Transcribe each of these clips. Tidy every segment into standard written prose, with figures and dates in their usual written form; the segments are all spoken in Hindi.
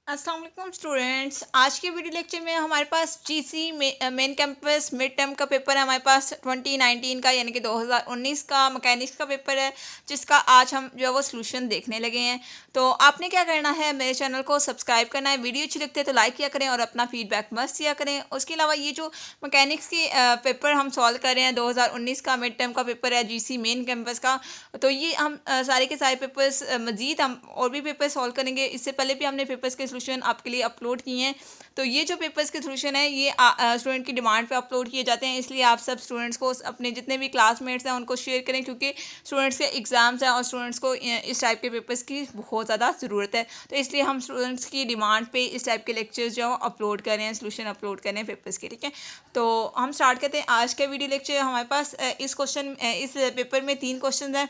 अस्सलाम वालेकुम स्टूडेंट्स। आज के वीडियो लेक्चर में हमारे पास GC main campus mid term का पेपर है। हमारे पास 2019 का यानी कि 2019 का मैकेनिक्स का पेपर है, जिसका आज हम जो है वो सोल्यूशन देखने लगे हैं। तो आपने क्या करना है, मेरे चैनल को सब्सक्राइब करना है, वीडियो अच्छी लगती है तो लाइक किया करें और अपना फीडबैक मस्त दिया करें। उसके अलावा ये जो मैकेनिक्स की पेपर हम सॉल्व कर रहे हैं, 2019 का मिड टर्म का पेपर है जीसी मेन कैंपस का। तो ये हम सारे के सारे पेपर्स मज़ीद हम और भी पेपर सॉल्व करेंगे। इससे पहले भी हमने पेपर्स के सोल्यूशन आपके लिए अपलोड किए हैं। तो ये जो पेपर्स के सोल्यूशन है ये स्टूडेंट की डिमांड पे अपलोड किए जाते हैं, इसलिए आप सब स्टूडेंट्स को अपने जितने भी क्लासमेट्स हैं उनको शेयर करें, क्योंकि स्टूडेंट्स के एग्ज़ाम्स हैं और स्टूडेंट्स को इस टाइप के पेपर्स की बहुत ज़्यादा ज़रूरत है। तो इसलिए हम स्टूडेंट्स की डिमांड पे इस टाइप के लेक्चर्स जो अपलोड कर रहे हैं, सोल्यूशन अपलोड कर रहे हैं पेपर्स के। ठीक है, तो हम स्टार्ट करते हैं आज का वीडियो लेक्चर। हमारे पास इस पेपर में 3 क्वेश्चन हैं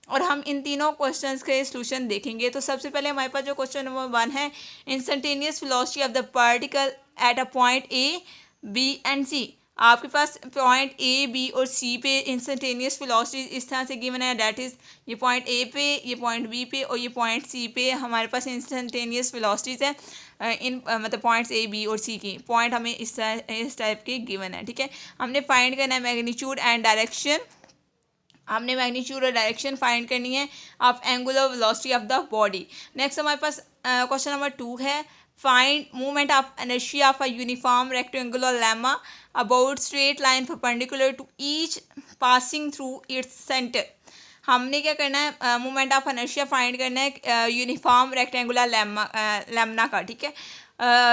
और हम इन तीनों क्वेश्चंस के सॉल्यूशन देखेंगे। तो सबसे पहले हमारे पास जो क्वेश्चन नंबर 1 है, instantaneous velocity of the particle at a point A B and C. आपके पास पॉइंट ए बी और सी पे इंस्टेंटेनियस वेलोसिटी इस तरह से गिवन है, दैट इज़ ये पॉइंट ए पे, ये पॉइंट बी पे और ये पॉइंट सी पे हमारे पास इंस्टेंटेनियस वेलोसिटीज है। मतलब पॉइंट्स ए बी और सी की पॉइंट हमें इस टाइप के गिवन है। ठीक है, हमने फाइंड करना है मैग्नीट्यूड एंड डायरेक्शन। हमने मैग्नीट्यूड और डायरेक्शन फाइंड करनी है of angular velocity of the body. Next हमारे पास क्वेश्चन नंबर 2 है, find movement of inertia of a uniform rectangular lamina about straight line perpendicular to each passing through its centre. हमने क्या करना है, मूवमेंट ऑफ इनर्शिया फाइंड करना है यूनिफॉर्म रेक्टेंगुलर लेमना का। ठीक है,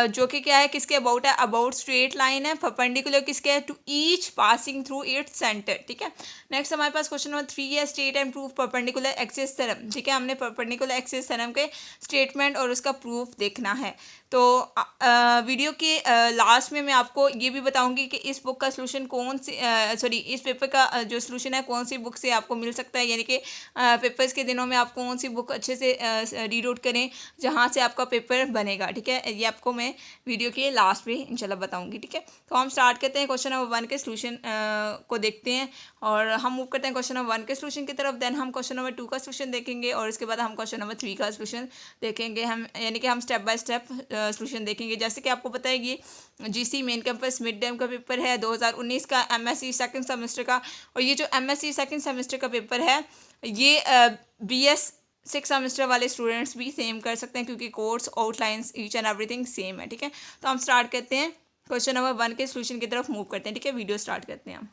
जो कि क्या है, किसके अबाउट है, अबाउट स्ट्रेट लाइन है, परपेंडिकुलर किसके है, to each passing through its centre. ठीक है, नेक्स्ट हमारे पास क्वेश्चन नंबर 3 है, state and proof perpendicular axis theorem. ठीक है, हमने परपेंडिकुलर एक्सिस थ्योरम के स्टेटमेंट और उसका प्रूफ देखना है। तो वीडियो के लास्ट में मैं आपको ये भी बताऊंगी कि इस बुक का सोल्यूशन कौन सी इस पेपर का जो सोल्यूशन है कौन सी बुक से आपको मिल सकता है, यानी कि पेपर्स के दिनों में आप कौन सी बुक अच्छे से रीड आउट करें जहाँ से आपका पेपर बनेगा। ठीक है, ये आपको मैं वीडियो के लास्ट में इंशाल्लाह बताऊंगी। ठीक है, तो हम स्टार्ट करते हैं क्वेश्चन नंबर 1 के सोल्यूशन को देखते हैं और हम मूव करते हैं क्वेश्चन नंबर 1 के सोल्यूशन की तरफ। देन हम क्वेश्चन नंबर 2 का सोल्यूशन देखेंगे और इसके बाद हम क्वेश्चन नंबर 3 का सोल्यूशन देखेंगे। हम यानी कि हम स्टेप बाय स्टेप सोल्यूशन देखेंगे। जैसे कि आपको पता है ये GC main campus mid term का पेपर है 2019 का, एमएससी सेकंड सेमेस्टर का। और ये जो एमएससी सेकंड सेमेस्टर का पेपर है ये बीएस 6 सेमेस्टर वाले स्टूडेंट्स भी सेम कर सकते हैं, क्योंकि course outlines each and everything same है। ठीक है, तो हम स्टार्ट करते हैं क्वेश्चन नंबर 1 के सोल्यूशन की तरफ मूव करते हैं। ठीक है, वीडियो स्टार्ट करते हैं हम।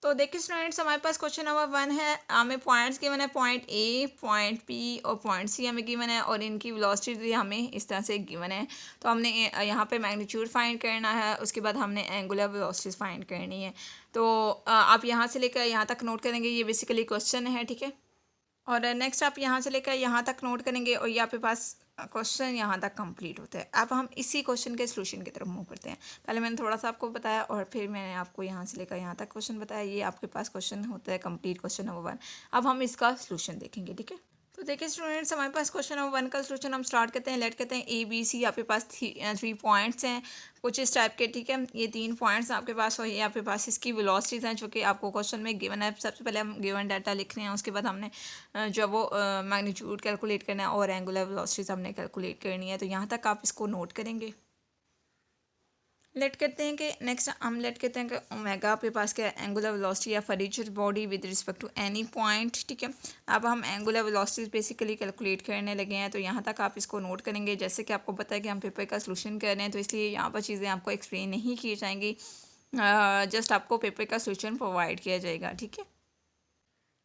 तो देखिए स्टूडेंट्स, हमारे पास क्वेश्चन नंबर 1 है, हमें पॉइंट्स गिवन है, पॉइंट ए, पॉइंट बी और पॉइंट सी हमें गिवन है और इनकी वेलोसिटी भी हमें इस तरह से गिवन है। तो हमने यहाँ पे मैग्नीट्यूड फाइंड करना है, उसके बाद हमने एंगुलर वेलोसिटीज फाइंड करनी है। तो आप यहाँ से लेकर यहाँ तक नोट करेंगे, ये बेसिकली क्वेश्चन है। ठीक है, और नेक्स्ट आप यहाँ से लेकर यहाँ तक नोट करेंगे और ये आपके पास क्वेश्चन यहाँ तक कंप्लीट होता है। अब हम इसी क्वेश्चन के सोल्यूशन की तरफ मूव करते हैं। पहले मैंने थोड़ा सा आपको बताया और फिर मैंने आपको यहाँ से लेकर यहाँ तक क्वेश्चन बताया। ये आपके पास क्वेश्चन होता है कंप्लीट, क्वेश्चन नंबर 1। अब हम इसका सोल्यूशन देखेंगे। ठीक है, तो देखिए स्टूडेंट्स, हमारे पास क्वेश्चन नंबर 1 का सोल्यूशन हम स्टार्ट करते हैं। लेट करते हैं ए बी सी। आपके पास 3 पॉइंट्स हैं कुछ इस टाइप के। ठीक है, ये 3 पॉइंट्स आपके पास और ये आपके पास इसकी वेलोसिटीज़ हैं जो कि आपको क्वेश्चन में गिवन है। सबसे पहले हम गिवन डाटा लिख रहे हैं, उसके बाद हमने जो वो मैग्नीट्यूड कैलकुलेट करना है और एंगुलर वेलोसिटीज़ हमने कैलकुलेट करनी है। तो यहाँ तक आप इसको नोट करेंगे। लेट करते हैं कि नेक्स्ट हम लेट करते हैं कि ओमेगा आपके पास क्या है, एंगुलर वेलोसिटी या furniture body with respect to any point. ठीक है, अब हम एंगुलर वेलोसिटीज बेसिकली कैलकुलेट करने लगे हैं। तो यहाँ तक आप इसको नोट करेंगे। जैसे कि आपको पता है कि हम पेपर का सोल्यूशन कर रहे हैं, तो इसलिए यहाँ पर चीज़ें आपको एक्सप्लेन नहीं की जाएंगी, जस्ट आपको पेपर का सोल्यूशन प्रोवाइड किया जाएगा। ठीक है,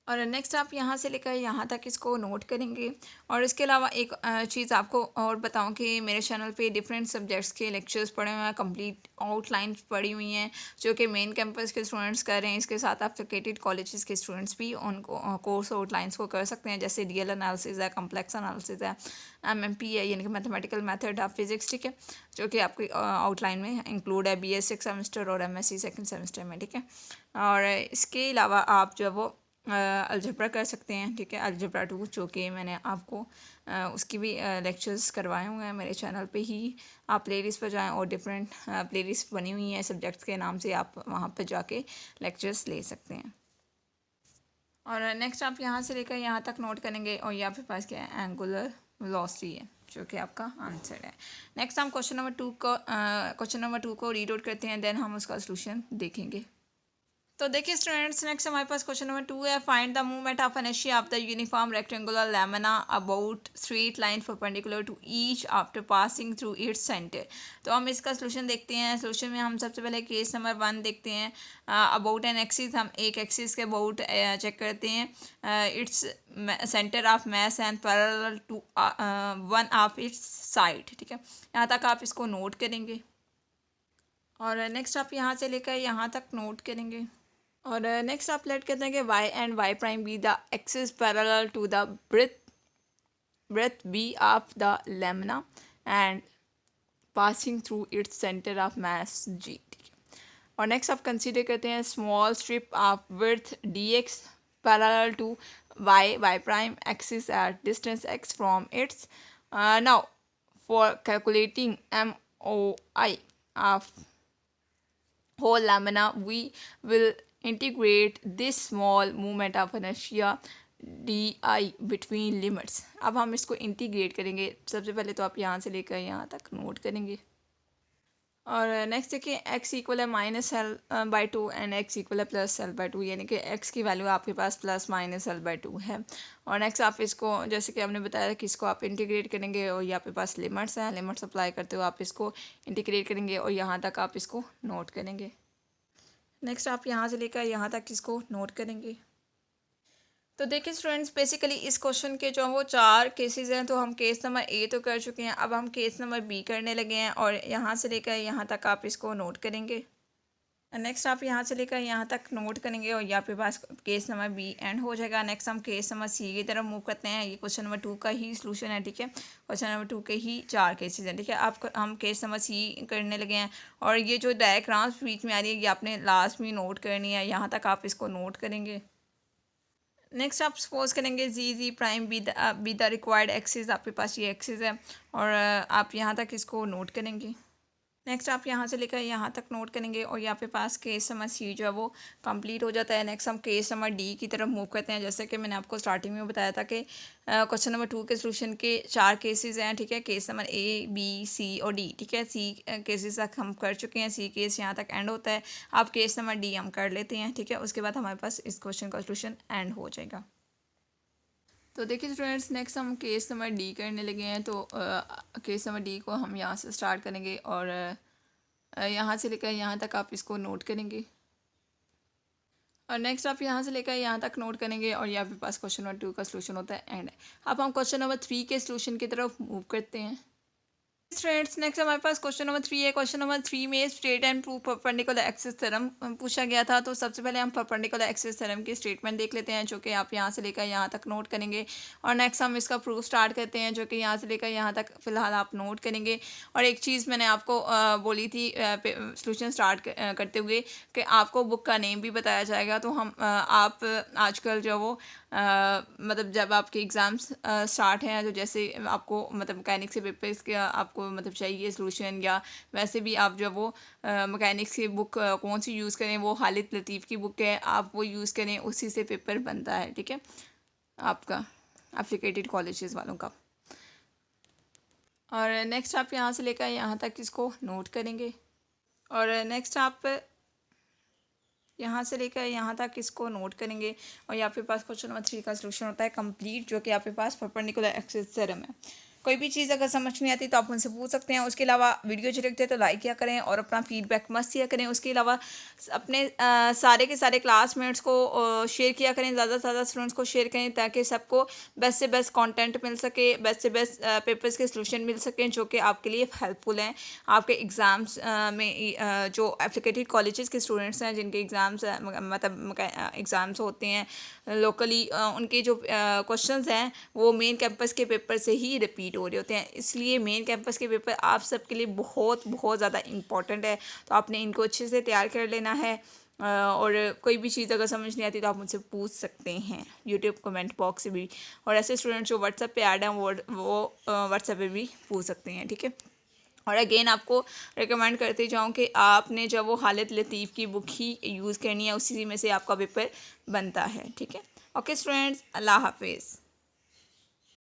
और नेक्स्ट आप यहाँ से लेकर यहाँ तक इसको नोट करेंगे। और इसके अलावा एक चीज़ आपको और बताऊँ कि मेरे चैनल पे डिफरेंट सब्जेक्ट्स के लेक्चर्स पढ़े हुए हैं, कंप्लीट आउटलाइंस पढ़ी हुई हैं जो कि मेन कैंपस के स्टूडेंट्स कर रहे हैं। इसके साथ आप एफिलिएटेड कॉलेजेस के स्टूडेंट्स भी उनको कोर्स आउटलाइंस को कर सकते हैं, जैसे डीएल एनालिसिस है, कम्प्लेक्स एनालिसिस है, एमएमपी है यानी कि मैथमेटिकल मेथड ऑफ फिजिक्स। ठीक है, जो कि आपकी आउटलाइन में इंक्लूड है बीएस 6 सेमेस्टर और एमएससी सेकंड सेमेस्टर में। ठीक है, और इसके अलावा आप जो है वो अलजबरा कर सकते हैं। ठीक है, अलजबरा 2 जो कि मैंने आपको उसकी भी लेक्चर्स करवाए हुए हैं मेरे चैनल पे ही। आप प्लेलिस्ट पर जाएं और डिफरेंट प्लेलिस्ट बनी हुई हैं सब्जेक्ट्स के नाम से, आप वहाँ पर जाके लेक्चर्स ले सकते हैं। और नेक्स्ट आप यहाँ से लेकर यहाँ तक नोट करेंगे और यहाँ पे पास क्या है, एंगुलर वेलोसिटी है। जो कि आपका आंसर है। नेक्स्ट हम क्वेश्चन नंबर टू को रीड आउट करते हैं, देन हम उसका सोल्यूशन देखेंगे। तो देखिए स्टूडेंट्स, नेक्स्ट हमारे पास क्वेश्चन नंबर 2 है। Find the movement of inertia of the uniform rectangular lamina about straight line perpendicular to each after passing through its centre. तो हम इसका सोल्यूशन देखते हैं। सोल्यूशन में हम सबसे पहले केस नंबर 1 देखते हैं। अबाउट एन एक्सिस, हम एक एक्सिस के अबाउट चेक करते हैं। Its centre of mass and parallel to one of its side. ठीक है, यहाँ तक आप इसको नोट करेंगे और नेक्स्ट आप यहाँ से लेकर यहाँ तक नोट करेंगे। और नेक्स्ट आप लेट कहते हैं कि y and y prime be the axis parallel to the breadth B of the lamina and passing through its centre of mass g। और नेक्स्ट आप कंसीडर करते हैं small strip of width dx parallel to y prime axis at distance x from its. Now for calculating MOI of whole lamina we will integrate this small movement of inertia di between limits। अब हम इसको इंटीग्रेट करेंगे। सबसे पहले तो आप यहाँ से लेकर यहाँ तक नोट करेंगे। और नेक्स्ट देखिए x इक्वल है -l/2 एंड x इक्वल है +l/2, यानी कि x की वैल्यू आपके पास +-l/2 है। और नेक्स्ट आप इसको, जैसे कि हमने बताया कि इसको आप इंटीग्रेट करेंगे और यहाँ पे पास लिमिट्स हैं, लिमिट्स अप्लाई करते हुए आप इसको इंटीग्रेट करेंगे और यहाँ तक आप इसको नोट करेंगे। नेक्स्ट आप यहाँ से लेकर यहाँ तक इसको नोट करेंगे। तो देखिए स्टूडेंट्स, बेसिकली इस क्वेश्चन के जो वो 4 केसेस हैं, तो हम केस नंबर ए तो कर चुके हैं, अब हम केस नंबर बी करने लगे हैं और यहाँ से लेकर यहाँ तक आप इसको नोट करेंगे। नेक्स्ट आप यहाँ से लेकर यहाँ तक नोट करेंगे और यहाँ पे पास केस नंबर बी एंड हो जाएगा। नेक्स्ट हम केस नंबर सी की तरफ मूव करते हैं। ये क्वेश्चन नंबर 2 का ही सलूशन है। ठीक है, क्वेश्चन नंबर 2 के ही 4 केसेस हैं। ठीक है, हम केस नंबर सी करने लगे हैं और ये जो डायग्राम्स बीच में आ रही है ये आपने लास्ट में नोट करनी है, यहाँ तक आप इसको नोट करेंगे। नेक्स्ट आप सपोज करेंगे G prime be the required axis, आपके पास ये एक्सिस है और आप यहाँ तक इसको नोट करेंगे। नेक्स्ट आप यहाँ से लेकर यहाँ तक नोट करेंगे और यहाँ पे पास केस नंबर सी जो है वो कंप्लीट हो जाता है। नेक्स्ट हम केस नंबर डी की तरफ मूव करते हैं। जैसे कि मैंने आपको स्टार्टिंग में बताया था कि क्वेश्चन नंबर 2 के सोल्यूशन के 4 केसेस हैं। ठीक है, केस नंबर ए, बी, सी और डी। ठीक है, सी केसेस तक हम कर चुके हैं, सी केस यहाँ तक एंड होता है। अब केस नंबर डी हम कर लेते हैं। ठीक है, उसके बाद हमारे पास इस क्वेश्चन का सोल्यूशन एंड हो जाएगा। तो देखिए स्टूडेंट्स, नेक्स्ट हम केस नंबर डी करने लगे हैं। तो केस नंबर डी को हम यहाँ से स्टार्ट करेंगे और यहाँ से लेकर यहाँ तक आप इसको नोट करेंगे और नेक्स्ट आप यहाँ से लेकर यहाँ तक नोट करेंगे और यहाँ पे पास क्वेश्चन नंबर 2 का सोल्यूशन होता है एंड। अब हम क्वेश्चन नंबर 3 के सोल्यूशन की तरफ मूव करते हैं। स्टूडेंट्स, नेक्स्ट हमारे पास क्वेश्चन नंबर 3 है। क्वेश्चन नंबर 3 में straight and proof perpendicular axis theorem पूछा गया था। तो सबसे पहले हम परपेंडिकुलर एक्सिस थ्योरम की स्टेटमेंट देख लेते हैं, जो कि आप यहाँ से लेकर यहाँ तक नोट करेंगे और नेक्स्ट हम इसका प्रूफ स्टार्ट करते हैं, जो कि यहाँ से लेकर यहाँ तक फ़िलहाल आप नोट करेंगे। और एक चीज़ मैंने आपको बोली थी सोल्यूशन स्टार्ट करते हुए कि आपको बुक का नेम भी बताया जाएगा। तो हम आप आजकल जो वो मतलब जब आपके एग्ज़ाम्स स्टार्ट हैं, तो जैसे आपको मतलब मैकेनिक्स के पेपर्स के आपको मतलब चाहिए सोल्यूशन, या वैसे भी आप जो वो मैकेनिक्स की बुक कौन सी यूज़ करें, वो खालिद लतीफ़ की बुक है, आप वो यूज़ करें, उसी से पेपर बनता है। ठीक है, आपका एप्लीकेटेड कॉलेजेस वालों का। और नेक्स्ट आप यहाँ से लेकर यहाँ तक इसको नोट करेंगे और नेक्स्ट आप यहाँ से लेकर यहाँ तक इसको नोट करेंगे और यहाँ पे पास क्वेश्चन नंबर 3 का सोल्यूशन होता है कंप्लीट, जो कि आपके पास परपेंडिकुलर एक्सिस थ्योरम है। कोई भी चीज़ अगर समझ नहीं आती तो आप उनसे पूछ सकते हैं। उसके अलावा वीडियो अच्छी लगती है तो लाइक किया करें और अपना फीडबैक मस्त दिया करें। उसके अलावा अपने सारे के सारे क्लासमेट्स को शेयर किया करें, ज़्यादा से ज़्यादा स्टूडेंट्स को शेयर करें, ताकि सबको बेस्ट से बेस्ट कंटेंट मिल सके, बेस्ट से बेस्ट पेपर्स के सलूशन मिल सकें, जो कि आपके लिए हेल्पफुल हैं आपके एग्ज़ाम्स में। जो एप्लीकेटेड कॉलेजेस के स्टूडेंट्स हैं जिनके एग्ज़ाम्स मतलब एग्ज़ाम्स होते हैं लोकली, उनके जो क्वेश्चंस हैं वो मेन कैंपस के पेपर से ही रिपीट हो रहे होते हैं। इसलिए मेन कैंपस के पेपर आप सबके लिए बहुत बहुत ज़्यादा इंपॉर्टेंट है। तो आपने इनको अच्छे से तैयार कर लेना है और कोई भी चीज़ अगर समझ नहीं आती तो आप मुझसे पूछ सकते हैं यूट्यूब कमेंट बॉक्स से भी। और ऐसे स्टूडेंट्स जो व्हाट्सएप पे ऐड हैं वो व्हाट्सएप पे भी पूछ सकते हैं। ठीक है, और अगेन आपको रिकमेंड करती जाऊँ कि आपने जब वो खालिद लतीफ़ की बुक ही यूज़ करनी है, उसी में से आपका पेपर बनता है। ठीक है, ओके स्टूडेंट्स, अल्लाह हाफिज़।